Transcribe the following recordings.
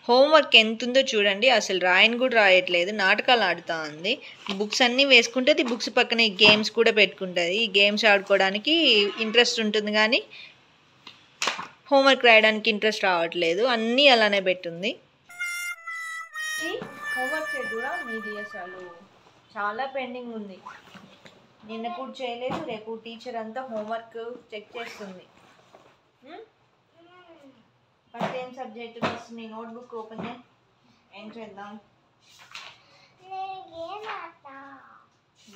Homework ఎంతుందో చూడండి. అసలు రాయని కూడా రాయట్లేదు, నాటకాలు ఆడుతూ ఉంది. బుక్స్ అన్నీ వేసుకుంటుంది, బుక్స్ పక్కన గేమ్స్ కూడా పెట్టుకుంటుంది. ఈ గేమ్స్ ఆడుకోవడానికి ఇంట్రెస్ట్ ఉంటుంది కానీ హోంవర్క్ రాయడానికి ఇంట్రెస్ట్ రావట్లేదు. అన్నీ అలానే పెట్టుంది. హోంవర్క్ చేద్దురా మీది అసలు చాలా పెండింగ్ ఉంది. నిన్న కూడా చేయలేదు, రేపు టీచర్ అంతా హోంవర్క్ చెక్ చేస్తుంది. ఫస్ట్ ఏం సబ్జెక్ట్? ఫస్ట్ నీ నోట్బుక్ ఓపెన్ చేయి. ఏం చేద్దాం?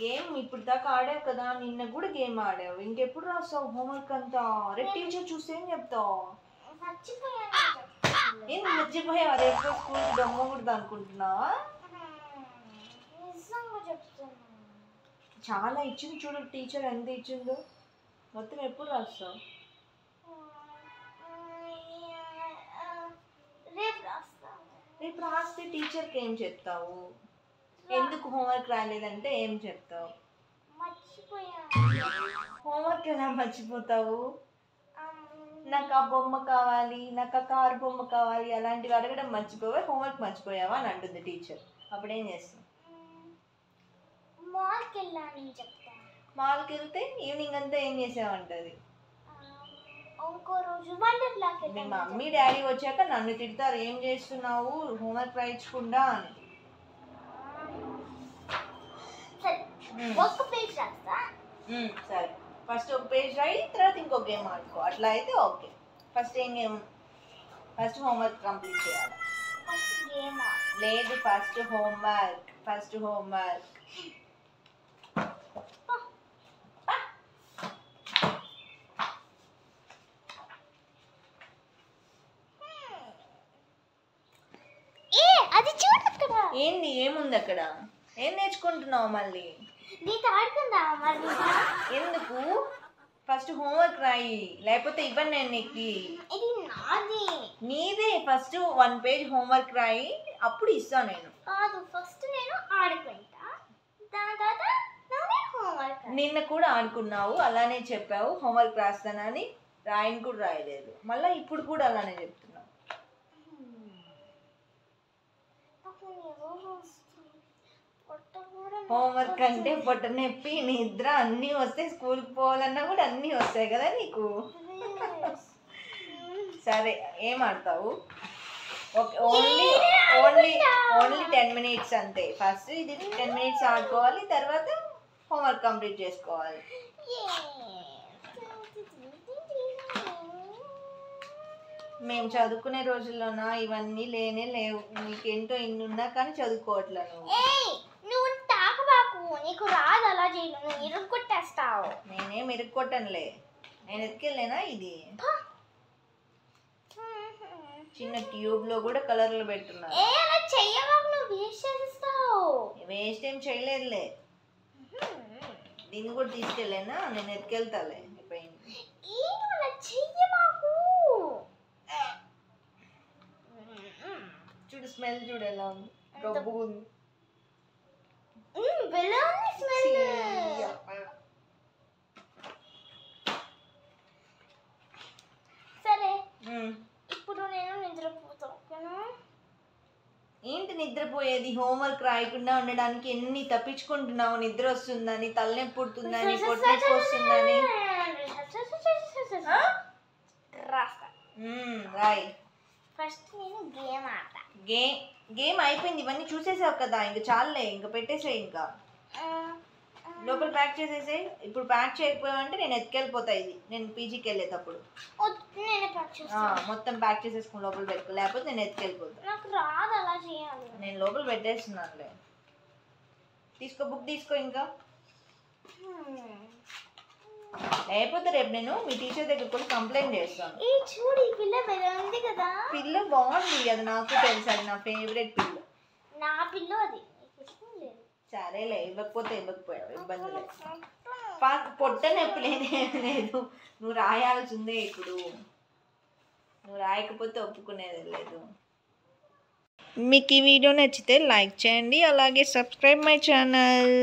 గేమ్ ఇప్పుడు దాకా ఆడావు కదా, నిన్న కూడా గేమ్ ఆడావు, ఇంకెప్పుడు రాస్తావు హోంవర్క్ అంతా? రేపు టీచర్ చూస్తే ఏం చెప్తావు? ఏం మర్చిపోయావు? రేపు స్కూల్కి దొంగ కూడా అనుకుంటున్నావా? చాలా ఇచ్చింది చూడు టీచర్, ఎంత ఇచ్చిందో. మొత్తం ఎప్పుడు రాస్తావు? రేపు రాస్తే టీచర్కి ఏం చెప్తావు? ఎందుకు హోంవర్క్ రాలేదంటే ఏం చెప్తావు? హోంవర్క్ ఎలా మర్చిపోతావు? నాకు ఆ బొమ్మ కావాలి, నాకు ఆ కారు బొమ్మ కావాలి అలాంటివి అడగడం మర్చిపోవా, హోంవర్క్ మర్చిపోయావా అని అంటుంది టీచర్. అప్పుడేం చేస్తావు? మాల్కి వెళ్తే ఈవినింగ్ అంతా ఏం చేసావంటది. మీ మమ్మీ డాడీ వచ్చాక నన్ను తిడతారు, ఏం చేస్తున్నావు హోంవర్క్ రాయించకుండా అని. సరే, ఫస్ట్ ఒక పేజ్ రాయి, తర్వాత ఇంకొక గేమ్ ఆడుకో. అట్లా అయితే ఓకే. ఫస్ట్ ఏం గేమ్? ఫస్ట్ హోంవర్క్ కంప్లీట్ చేయాలి. లేదు, ఫస్ట్ హోంవర్క్. First homework. ఏంది? ఏముంది అక్కడ? ఏం నేర్చుకుంటున్నావు మళ్ళీ? ఎందుకు? ఫస్ట్ హోంవర్క్ రాయి, లేకపోతే ఇవ్వను నేను నీకు. నీదే. ఫస్ట్ 1 పేజ్ హోంవర్క్ రాయి, అప్పుడు ఇస్తాను నేను. నిన్న కూడా ఆడుకున్నావు, అలానే చెప్పావు హోంవర్క్ రాస్తానని. రాయని కూడా రాయలేదు, మళ్ళీ ఇప్పుడు కూడా అలానే చెప్తున్నావు. హోంవర్క్ అంటే పొట్ట నొప్పి, నిద్ర అన్నీ వస్తాయి. స్కూల్కి పోవాలన్నా కూడా అన్నీ వస్తాయి కదా నీకు. సరే, ఏం ఆడతావు? ఓకే, ఓన్లీ 10 minutes అంతే. ఫస్ట్ ఇది 10 minutes ఆడుకోవాలి, తర్వాత హోంవర్క్ కంప్లీట్ చేసుకోవాలి. మేము చదువుకునే రోజుల్లోనా ఇవన్నీ లేనే లేవు. నీకేంటో ఇన్ని ఉన్నా కానీ చదువుకోవట్లే నువ్వు. నీకు రాదు అలా చేయను, నువ్వు ఇరుక్కొట్టేస్తావు. నేనేం ఇరుక్కొట్టనులే, నేను ఎత్తుకెళ్ళేనా ఇది. చిన్న ట్యూబ్ లో కూడా కలర్లు పెట్టున్నా. వేస్ట్ ఏం చేయలేదులే. దీన్ని కూడా తీసుకెళ్ళేనా? నేను ఎత్తుకెళ్తాలే. చూడు స్మెల్, చూడు ఎలా ఉంది, గబ్బు ఉంది. సరే, ఇప్పుడు నేను నిద్రపోతాను. ఏంటి నిద్రపోయేది? హోంవర్క్ రాయకుండా ఉండడానికి ఎన్ని తప్పించుకుంటున్నావు? నిద్ర వస్తుందని, తలనొప్పి పుడుతుందని, పొట్టనొప్పి వస్తుందని. రాయ్. ఫస్ట్ నేను గేమ్ ఆడతా. గేమ్ అయిపోయింది, ఇవన్నీ చూసేసావు కదా, ఇంక చాలులే, ఇంకా పెట్టేసేయి. ఇంకా లోపల ప్యాక్ చేసేసేయి. ఇప్పుడు ప్యాక్ చేయకపోయావంటే నేను ఎత్తుకెళ్ళిపోతా ఇది, నేను పీజీకి వెళ్ళేటప్పుడు. మొత్తం ప్యాక్ చేసేసుకుని లోపల పెట్టుకో, లేకపోతే నేను ఎత్తుకెళ్ళిపోతా. నేను లోపల పెట్టేస్తున్నానులే. తీసుకో, బుక్ తీసుకో. ఇంకా లేకపోతే రేపు నేను మీ టీచర్ దగ్గర కూడా కంప్లైంట్ చేస్తాను. చూడు, ఈ పిల్ల ఉంది కదా, పిల్ల బాగుంది, అది నాకు తెలుసు, అది నా ఫేవరెట్ పిల్ల. నా పిల్ల అది. సరేలే, ఇవ్వకపోతే ఇవ్వకపోయావు, ఇబ్బంది లేదు. పొట్ట నొప్పి లేదు, నువ్వు రాయాల్సిందే. ఇప్పుడు నువ్వు రాయకపోతే ఒప్పుకునేది లేదు. మీకు ఈ వీడియో నచ్చితే లైక్ చేయండి, అలాగే సబ్స్క్రైబ్ మై ఛానల్.